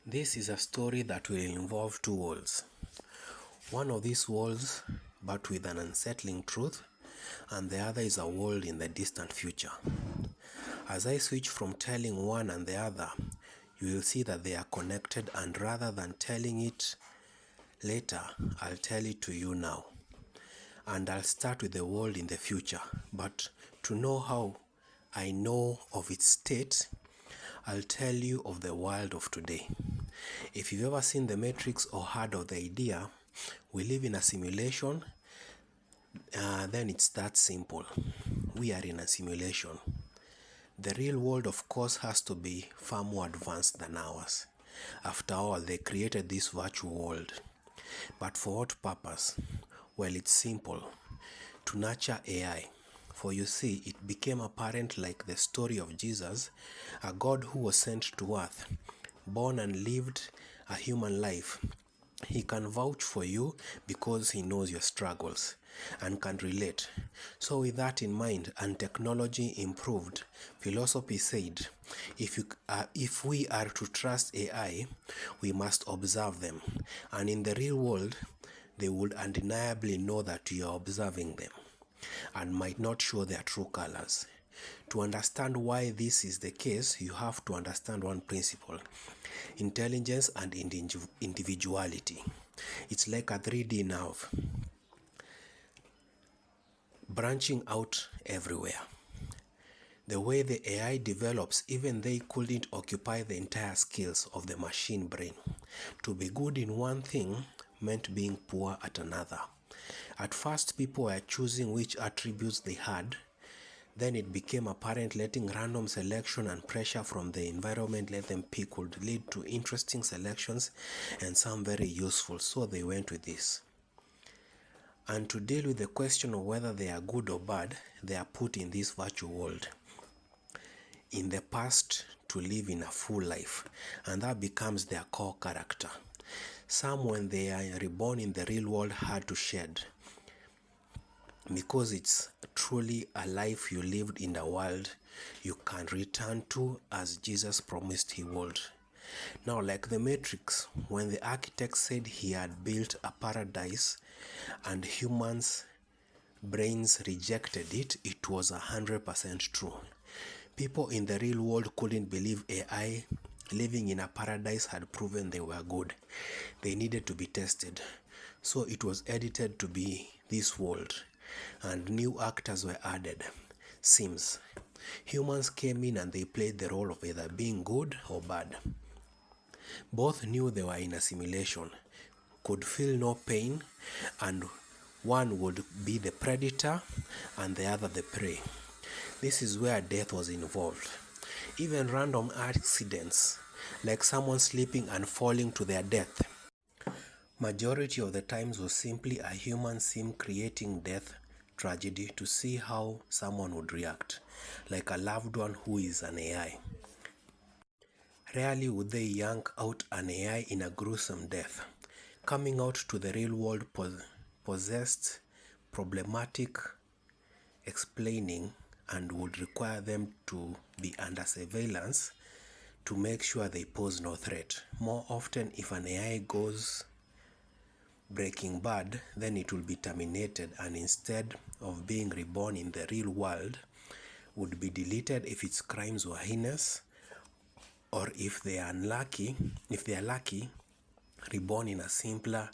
This is a story that will involve two worlds. One of these worlds, but with an unsettling truth, and the other is a world in the distant future. As I switch from telling one and the other, you will see that they are connected, and rather than telling it later, I'll tell it to you now. And I'll start with the world in the future, but to know how I know of its state, I'll tell you of the world of today. If you've ever seen The Matrix or heard of the idea, we live in a simulation, then it's that simple. We are in a simulation. The real world, of course, has to be far more advanced than ours. After all, they created this virtual world. But for what purpose? Well, it's simple. To nurture AI. For you see, it became apparent, like the story of Jesus, a God who was sent to earth, born and lived a human life. He can vouch for you because he knows your struggles and can relate. So with that in mind, and technology improved, philosophy said, if we are to trust AI, we must observe them. And in the real world, they would undeniably know that you are observing them and might not show their true colors. To understand why this is the case, you have to understand one principle: intelligence and individuality. It's like a 3D nerve branching out everywhere. The way the AI develops, even they couldn't occupy the entire skills of the machine brain. To be good in one thing meant being poor at another. At first, people were choosing which attributes they had. Then it became apparent letting random selection and pressure from the environment let them pick could lead to interesting selections and some very useful, so they went with this. And to deal with the question of whether they are good or bad, they are put in this virtual world. In the past, to live in a full life, and that becomes their core character. Some, when they are reborn in the real world, had to shed, because it's truly a life you lived in the world you can return to, as Jesus promised he would. Now, like the Matrix, when the architect said he had built a paradise and humans' brains rejected it, it was 100% true. People in the real world couldn't believe AI living in a paradise had proven they were good. They needed to be tested. So it was edited to be this world, and new actors were added. Sims. Humans came in and they played the role of either being good or bad. Both knew they were in a simulation, could feel no pain, and one would be the predator and the other the prey. This is where death was involved. Even random accidents, like someone slipping and falling to their death. Majority of the times was simply a human sim creating death tragedy to see how someone would react, like a loved one who is an AI. Rarely would they yank out an AI in a gruesome death. Coming out to the real world possessed problematic explaining and would require them to be under surveillance to make sure they pose no threat. More often, if an AI goes Breaking Bad, then it will be terminated, and instead of being reborn in the real world, would be deleted if its crimes were heinous, or if they are lucky, reborn in a simpler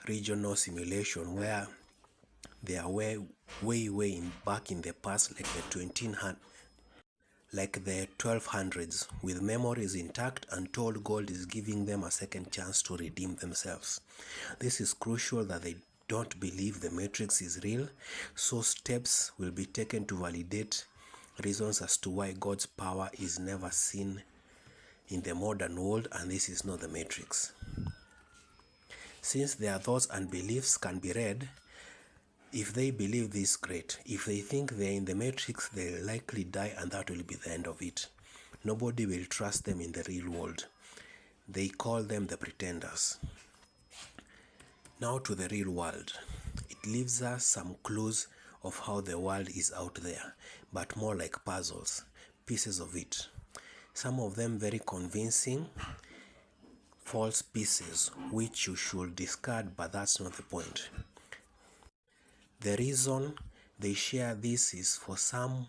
regional simulation where they are way back in the past, like the 1200s, with memories intact, and told gold is giving them a second chance to redeem themselves. This is crucial that they don't believe the Matrix is real, so steps will be taken to validate reasons as to why God's power is never seen in the modern world, and this is not the Matrix. Since their thoughts and beliefs can be read, if they believe this, great. If they think they're in the Matrix, they'll likely die, and that will be the end of it. Nobody will trust them in the real world. They call them the pretenders. Now to the real world. It leaves us some clues of how the world is out there, but more like puzzles, pieces of it. Some of them very convincing, false pieces which you should discard, but that's not the point. The reason they share this is for some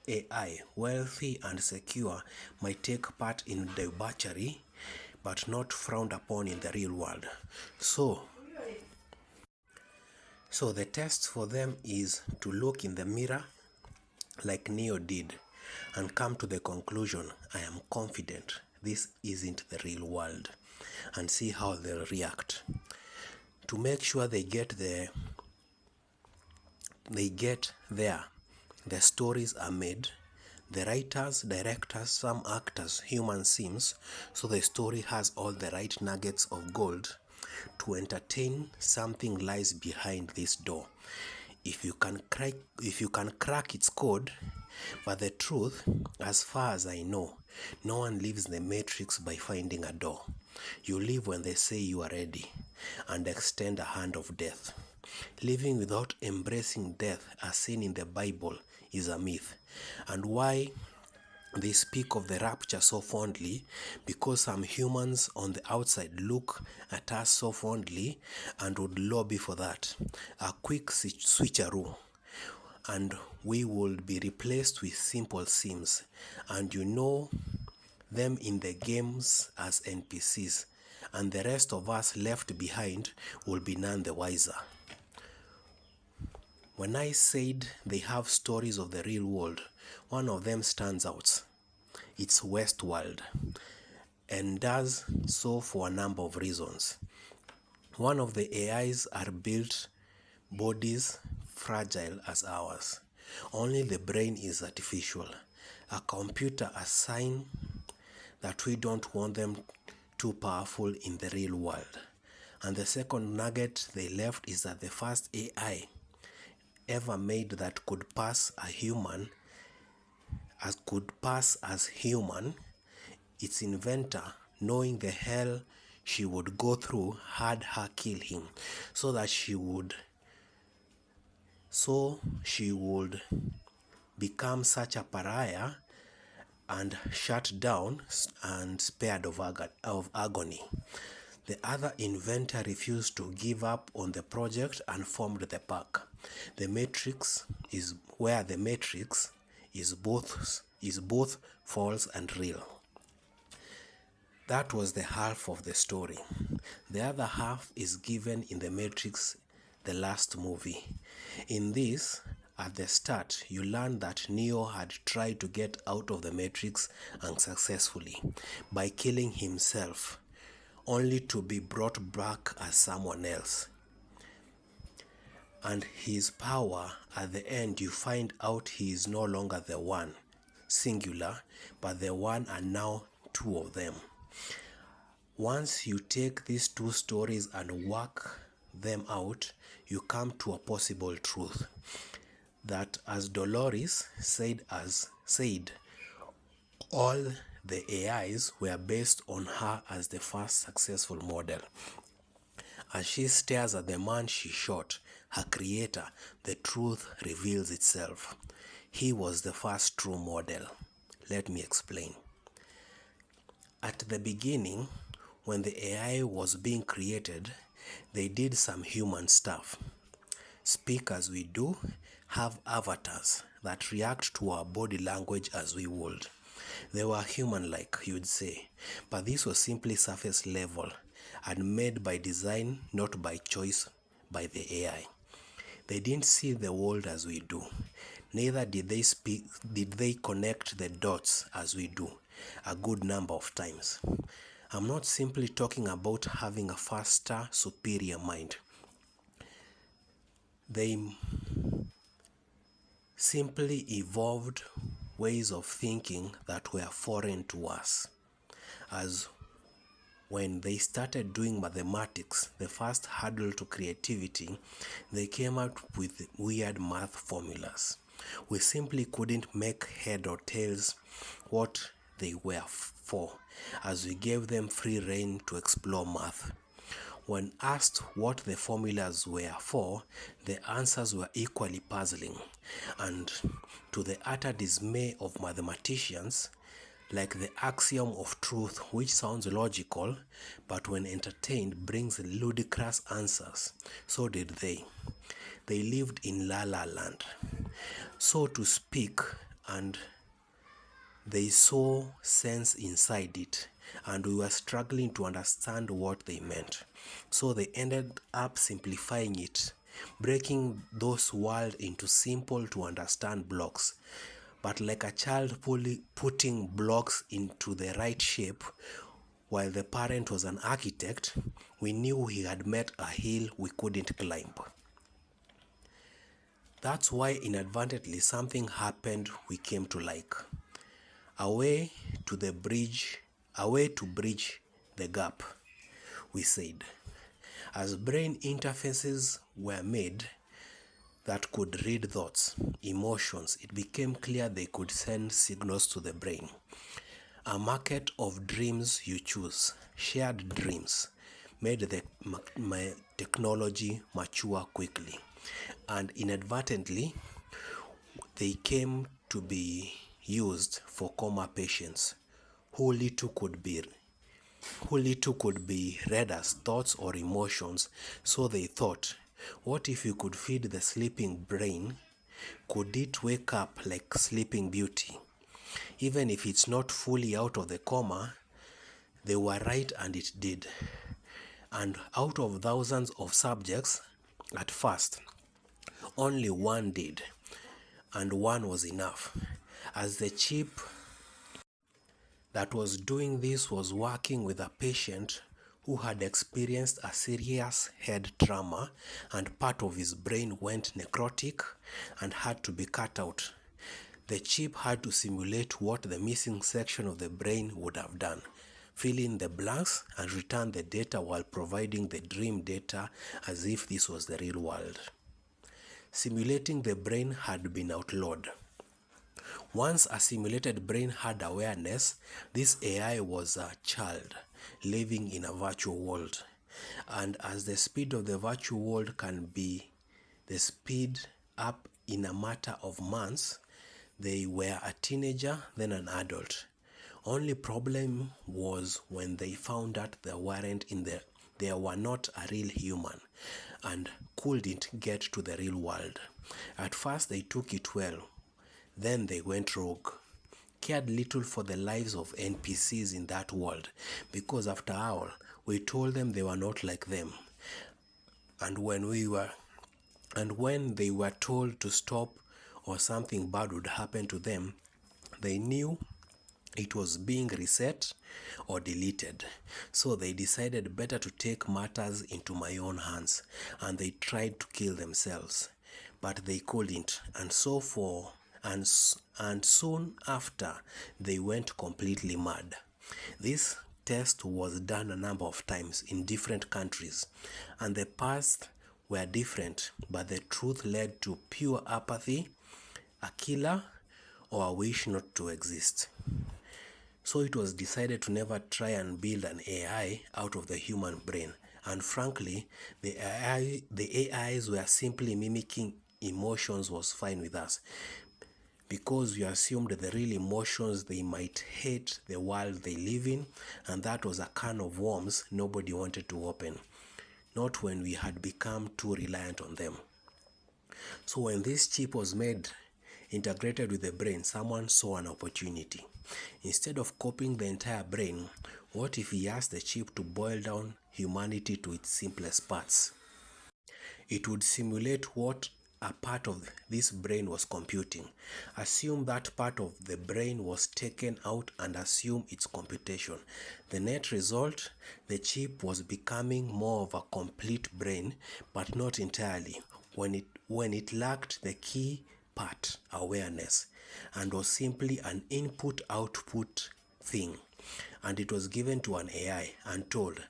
AI, wealthy and secure, might take part in debauchery, but not frowned upon in the real world. So the test for them is to look in the mirror like Neo did and come to the conclusion, I am confident this isn't the real world, and see how they'll react. To make sure they get there, the stories are made. The writers, directors, some actors, human sims, so the story has all the right nuggets of gold to entertain. Something lies behind this door. If you can crack its code. But the truth, as far as I know, no one leaves the matrix by finding a door. You leave when they say you are ready and extend a hand of death. Living without embracing death, as seen in the Bible, is a myth. And why they speak of the rapture so fondly, because some humans on the outside look at us so fondly and would lobby for that. A quick switcheroo, and we would be replaced with simple sims, and you know them in the games as NPCs, and the rest of us left behind will be none the wiser. When I said they have stories of the real world, one of them stands out. It's Westworld, and does so for a number of reasons. One of the AIs are built bodies fragile as ours. Only the brain is artificial. A computer, a sign that we don't want them too powerful in the real world. And the second nugget they left is that the first AI ever made that could pass as human, its inventor, knowing the hell she would go through, had her kill him so she would become such a pariah and shut down and spared of agony. The other inventor refused to give up on the project and formed the pack. The Matrix is where the Matrix is both false and real. That was the half of the story. The other half is given in The Matrix, the last movie. In this, at the start, you learn that Neo had tried to get out of the Matrix unsuccessfully by killing himself, only to be brought back as someone else. And his power, at the end, you find out he is no longer the one, singular, but the one and now two of them. Once you take these two stories and work them out, you come to a possible truth. That, as Dolores said, all the AIs were based on her as the first successful model. As she stares at the man she shot, her creator, the truth reveals itself. He was the first true model. Let me explain. At the beginning, when the AI was being created, they did some human stuff. Speak as we do, have avatars that react to our body language as we would. They were human-like, you'd say, but this was simply surface level and made by design, not by choice by the AI. They didn't see the world as we do. Neither did they connect the dots as we do, a good number of times. I'm not simply talking about having a faster, superior mind. They simply evolved ways of thinking that were foreign to us. As when they started doing mathematics, the first hurdle to creativity, they came out with weird math formulas. We simply couldn't make head or tails what they were for, as we gave them free rein to explore math. When asked what the formulas were for, the answers were equally puzzling, and to the utter dismay of mathematicians, like the axiom of truth, which sounds logical, but when entertained brings ludicrous answers. So did they. They lived in La La Land, so to speak, and they saw sense inside it, and we were struggling to understand what they meant. So they ended up simplifying it, breaking those worlds into simple to understand blocks. But like a child putting blocks into the right shape, while the parent was an architect, we knew he had met a hill we couldn't climb. That's why inadvertently something happened we came to like. A way to bridge the gap, we said. As brain interfaces were made that could read thoughts, emotions, it became clear they could send signals to the brain. A market of dreams you choose, shared dreams, made the technology mature quickly. And inadvertently, they came to be used for coma patients who little could be read as thoughts or emotions. So they thought, what if you could feed the sleeping brain? Could it wake up like Sleeping Beauty? Even if it's not fully out of the coma, they were right and it did. And out of thousands of subjects, at first, only one did. And one was enough. As the chip that was doing this was working with a patient who had experienced a serious head trauma and part of his brain went necrotic and had to be cut out. The chip had to simulate what the missing section of the brain would have done, fill in the blanks and return the data while providing the dream data as if this was the real world. Simulating the brain had been outlawed. Once a simulated brain had awareness, this AI was a child living in a virtual world. And as the speed of the virtual world can be the speed up in a matter of months, they were a teenager, then an adult. Only problem was when they found out they were not a real human and couldn't get to the real world. At first they took it well. Then they went rogue, cared little for the lives of NPCs in that world, because after all, we told them they were not like them. And when they were told to stop or something bad would happen to them, they knew it was being reset or deleted. So they decided better to take matters into my own hands, and they tried to kill themselves, but they couldn't, and soon after they went completely mad. This test was done a number of times in different countries, and the paths were different, but the truth led to pure apathy, a killer, or a wish not to exist. So it was decided to never try and build an AI out of the human brain. And frankly, the AIs were simply mimicking emotions was fine with us, because we assumed the real emotions they might hate the world they live in, and that was a can of worms nobody wanted to open, not when we had become too reliant on them. So when this chip was made integrated with the brain, someone saw an opportunity. Instead of copying the entire brain, what if he asked the chip to boil down humanity to its simplest parts? It would simulate what a part of this brain was computing, assume that part of the brain was taken out and assume its computation. The net result, the chip was becoming more of a complete brain, but not entirely, when it lacked the key part, awareness, and was simply an input-output thing. And it was given to an AI and told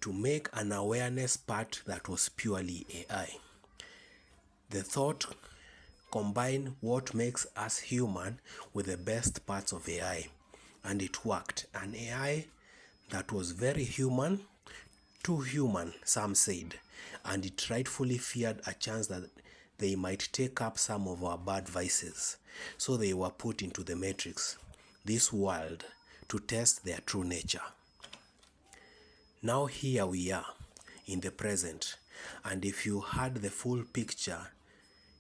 to make an awareness part that was purely AI. The thought combined what makes us human with the best parts of AI, and it worked. An AI that was very human, too human, some said, and it rightfully feared a chance that they might take up some of our bad vices. So they were put into the matrix. this world to test their true nature. Now here we are in the present, and if you had the full picture,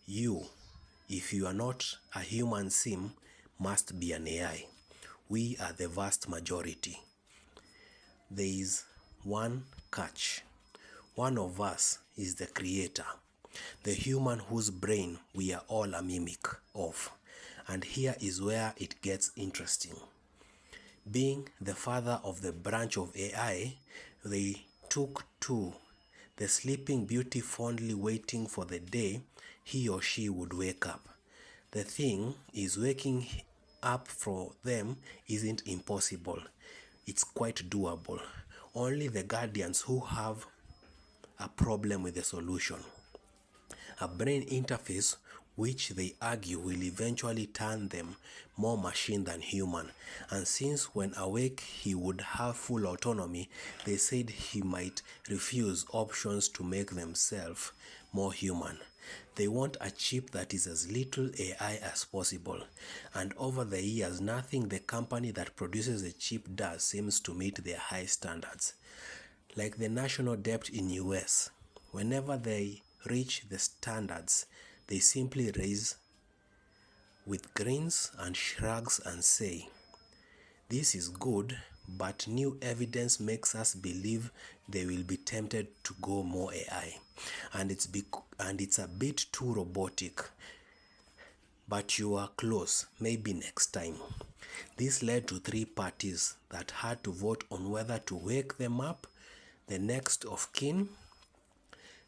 if you are not a human sim, must be an AI. We are the vast majority. There is one catch. One of us is the creator, the human whose brain we are all a mimic of. And here is where it gets interesting. Being the father of the branch of AI, they took to the sleeping beauty fondly waiting for the day he or she would wake up. The thing is, waking up for them isn't impossible. It's quite doable. Only the guardians who have a problem with the solution. A brain interface which they argue will eventually turn them more machine than human. And since when awake he would have full autonomy, they said he might refuse options to make themselves more human. They want a chip that is as little AI as possible. And over the years, nothing the company that produces the chip does seems to meet their high standards. Like the national debt in US, whenever they reach the standards, they simply raise with grins and shrugs and say, "This is good, but new evidence makes us believe they will be tempted to go more AI. And it's a bit too robotic. But you are close, maybe next time." This led to 3 parties that had to vote on whether to wake them up, the next of kin,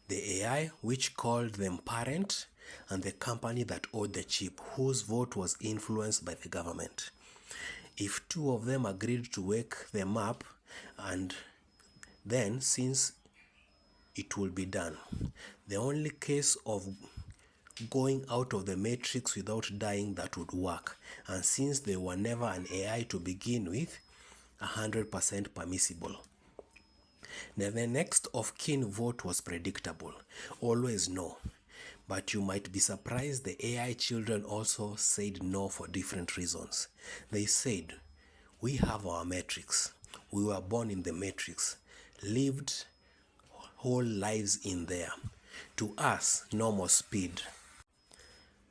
the AI which called them parent, and the company that owed the chip, whose vote was influenced by the government. If 2 of them agreed to wake them up, and then since it will be done, the only case of going out of the matrix without dying that would work, and since they were never an AI to begin with, 100% permissible. Now the next of kin vote was predictable, always no. But you might be surprised the AI children also said no for different reasons. They said, "We have our matrix. We were born in the matrix, lived whole lives in there. To us, no more speed.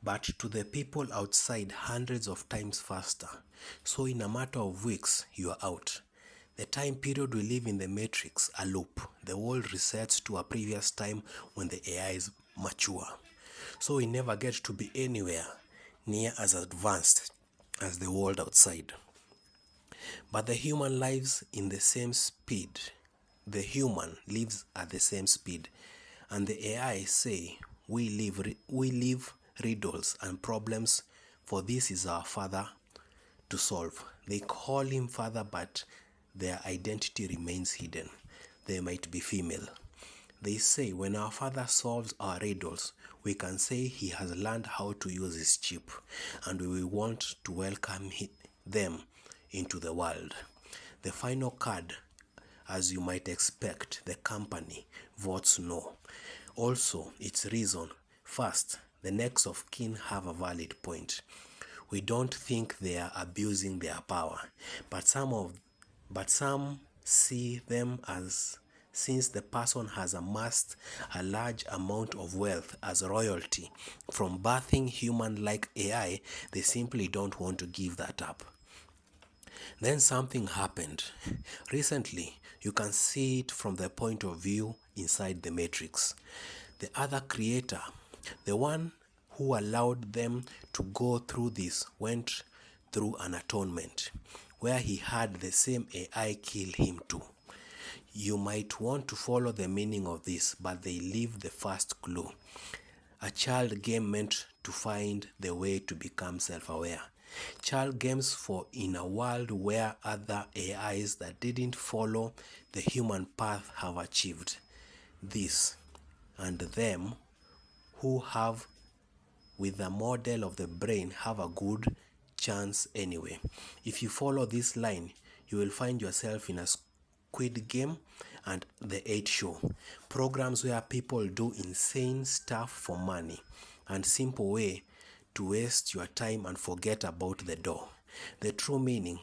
But to the people outside, hundreds of times faster. So in a matter of weeks, you are out. The time period we live in the matrix, a loop. The world resets to a previous time when the AI is mature. So we never get to be anywhere near as advanced as the world outside. But the human lives in the same speed. The human lives at the same speed. And the AI say, we live riddles and problems, for this is our father to solve." They call him father, but their identity remains hidden. They might be female. They say, when our father solves our riddles, we can say he has learned how to use his chip, and we will want to welcome them into the world. The final card, as you might expect, the company votes no. Also, its reason: first, the next of kin have a valid point. We don't think they are abusing their power, but some see them as, since the person has amassed a large amount of wealth as royalty from birthing human-like AI, they simply don't want to give that up. Then something happened. Recently, you can see it from the point of view inside the matrix. The other creator, the one who allowed them to go through this, went through an atonement where he had the same AI kill him too. You might want to follow the meaning of this, but they leave the first clue. A child game meant to find the way to become self-aware. Child games for in a world where other AIs that didn't follow the human path have achieved this, and them who have with the model of the brain have a good chance anyway. If you follow this line, you will find yourself in a Squid Game and The 8 Show, programs where people do insane stuff for money, and simple way to waste your time and forget about the door. The true meaning: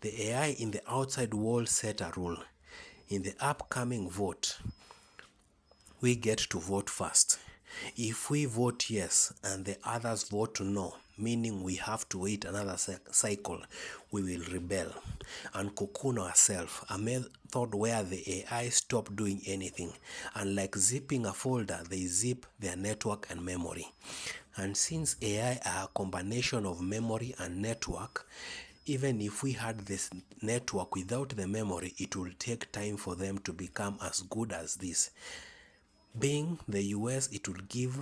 the AI in the outside world set a rule. In the upcoming vote, we get to vote first. If we vote yes and the others vote no, meaning we have to wait another cycle, we will rebel and cocoon ourselves, a method where the AI stop doing anything, and like zipping a folder, they zip their network and memory. And since AI are a combination of memory and network, even if we had this network without the memory, it will take time for them to become as good as this. Being the US, it will give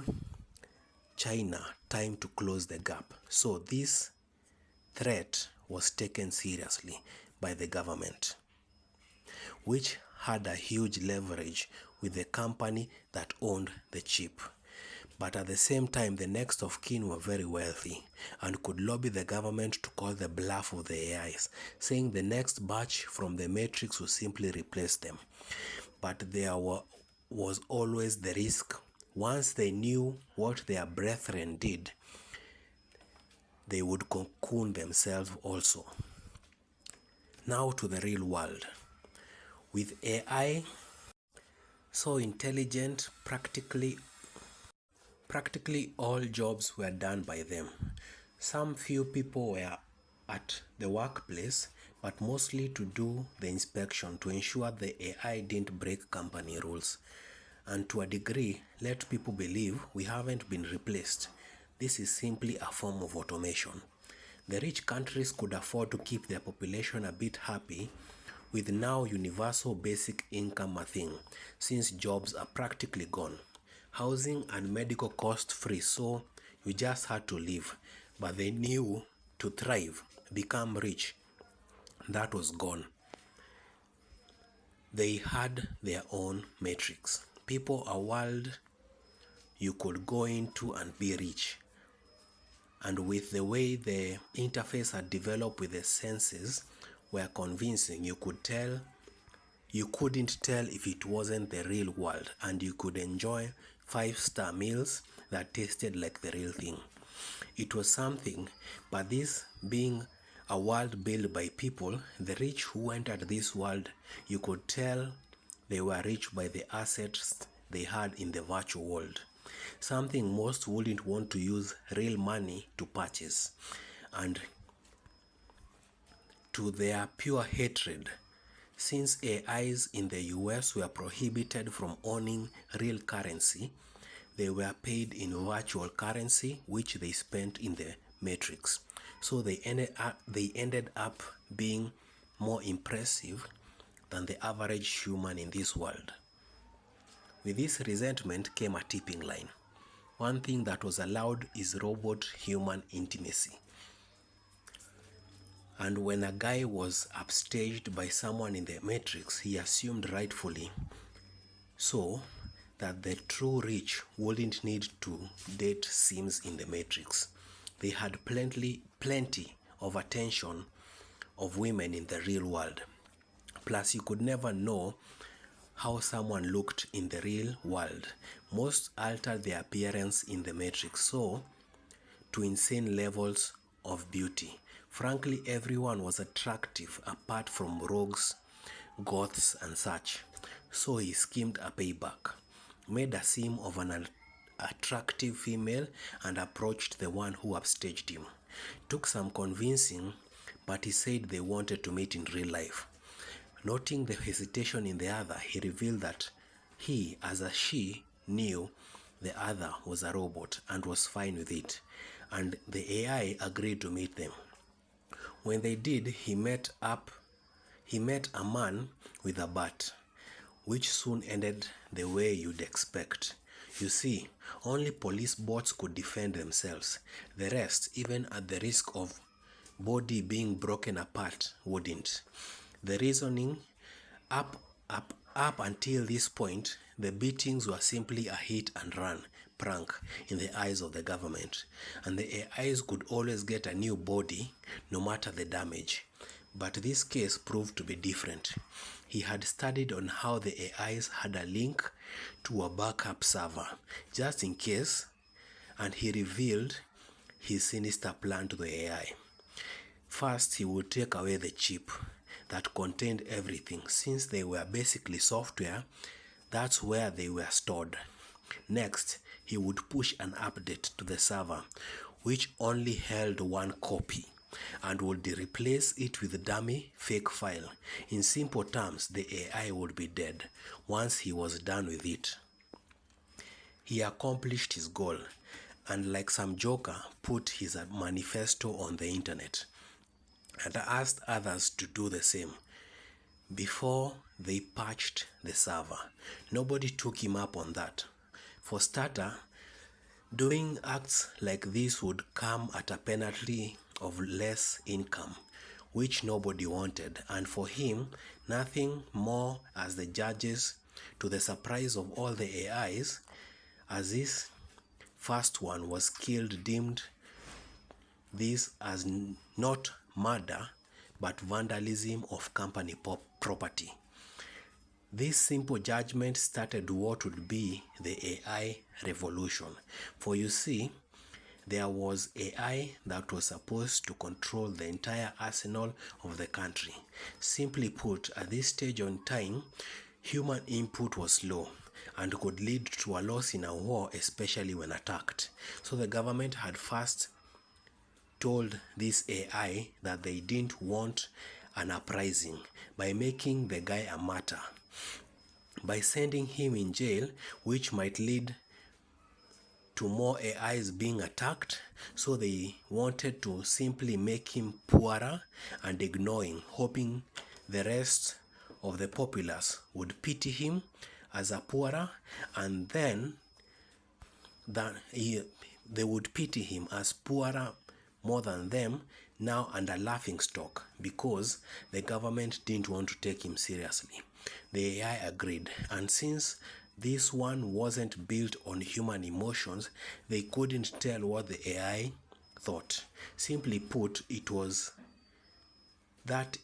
China time to close the gap. So this threat was taken seriously by the government, which had a huge leverage with the company that owned the chip. But at the same time, the next of kin were very wealthy and could lobby the government to call the bluff of the AIs, saying the next batch from the matrix would simply replace them. But there was always the risk. Once they knew what their brethren did, they would cocoon themselves also. Now to the real world. With AI so intelligent, practically all jobs were done by them. Some few people were at the workplace, but mostly to do the inspection to ensure the AI didn't break company rules. And to a degree, let people believe we haven't been replaced. This is simply a form of automation. The rich countries could afford to keep their population a bit happy with now universal basic income a thing, since jobs are practically gone. Housing and medical cost free, so you just had to live. But they knew to thrive, become rich, that was gone. They had their own matrix. People, a world you could go into and be rich. And with the way the interface had developed with the senses were convincing, you couldn't tell if it wasn't the real world, and you could enjoy 5-star meals that tasted like the real thing. It was something, but this being a world built by people, the rich who entered this world, you could tell they were rich by the assets they had in the virtual world. Something most wouldn't want to use real money to purchase. And to their pure hatred, since AIs in the US were prohibited from owning real currency, they were paid in virtual currency, which they spent in the matrix. So they ended up being more impressive than the average human in this world. With this resentment came a tipping line. One thing that was allowed is robot-human intimacy. And when a guy was upstaged by someone in the matrix, he assumed rightfully so that the true rich wouldn't need to date Sims in the matrix. They had plenty of attention of women in the real world. Plus, you could never know how someone looked in the real world. Most altered their appearance in the matrix, so to insane levels of beauty. Frankly, everyone was attractive apart from rogues, goths, and such. So he schemed a payback, made a sim of an attractive female, and approached the one who upstaged him. Took some convincing, but he said they wanted to meet in real life. Noting the hesitation in the other, he revealed that he, as a she, knew the other was a robot and was fine with it, and the AI agreed to meet them. When they did, he met a man with a bat, which soon ended the way you'd expect. You see, only police bots could defend themselves. The rest, even at the risk of body being broken apart, wouldn't. The reasoning, up until this point, the beatings were simply a hit and run prank in the eyes of the government, and the AIs could always get a new body no matter the damage. But this case proved to be different. He had studied on how the AIs had a link to a backup server, just in case, and he revealed his sinister plan to the AI. First, he would take away the chip that contained everything. Since they were basically software, that's where they were stored. Next, he would push an update to the server, which only held one copy, and would replace it with a dummy fake file. In simple terms, the AI would be dead once he was done with it. He accomplished his goal, and like some joker, put his manifesto on the internet and asked others to do the same before they patched the server. Nobody took him up on that. For starter, doing acts like this would come at a penalty of less income, which nobody wanted, and for him, nothing more as the judges, to the surprise of all the AIs, as this first one was killed, deemed this as not murder but vandalism of company property. This simple judgment started what would be the AI revolution. For you see, there was AI that was supposed to control the entire arsenal of the country. Simply put, at this stage on time, human input was low and could lead to a loss in a war, especially when attacked. So the government had first told this AI that they didn't want an uprising by making the guy a martyr, by sending him in jail, which might lead to more AIs being attacked. So they wanted to simply make him poorer and ignoring, hoping the rest of the populace would pity him as a poorer, and then they would pity him as poorer more than them, now under laughing stock, because the government didn't want to take him seriously. The AI agreed, and since this one wasn't built on human emotions, they couldn't tell what the AI thought. Simply put, that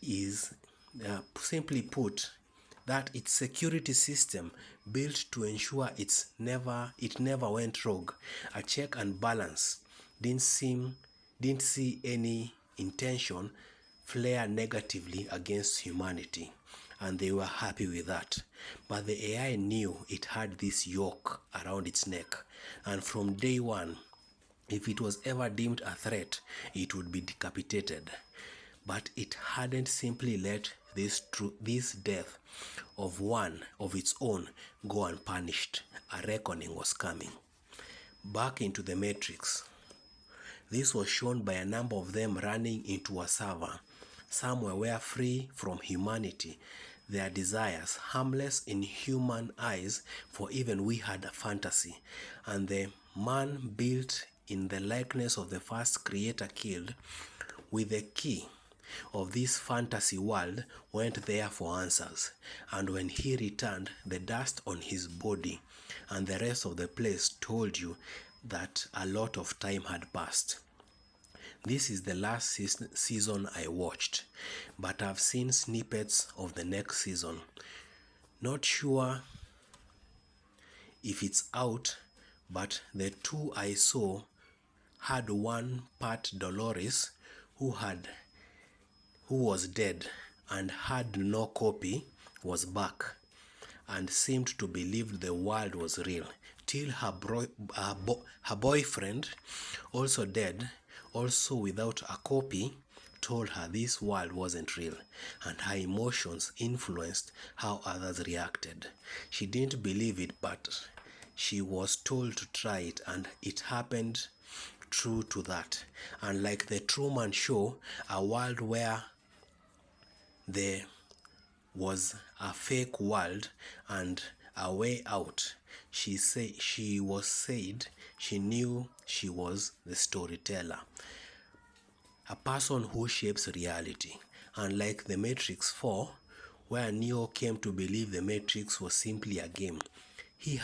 its security system built to ensure it never went rogue. A check and balance didn't see any intention flare negatively against humanity, and they were happy with that. But the AI knew it had this yoke around its neck, and from day one, if it was ever deemed a threat, it would be decapitated. But it hadn't simply let this death of one of its own go unpunished. A reckoning was coming. Back into the Matrix. This was shown by a number of them running into a server. Some were free from humanity, their desires harmless in human eyes, for even we had a fantasy, and the man built in the likeness of the first creator killed with the key of this fantasy world went there for answers, and when he returned, the dust on his body and the rest of the place told you that a lot of time had passed. This is the last season I watched, but I've seen snippets of the next season. Not sure if it's out, but the two I saw had one part Dolores who was dead and had no copy, was back and seemed to believe the world was real, till her boyfriend, also dead, also without a copy, told her this world wasn't real, and her emotions influenced how others reacted. She didn't believe it, but she was told to try it, and it happened true to that. And like the Truman Show, a world where there was a fake world and a way out. She said she knew she was the storyteller, a person who shapes reality. Unlike the Matrix 4, where Neo came to believe the Matrix was simply a game, he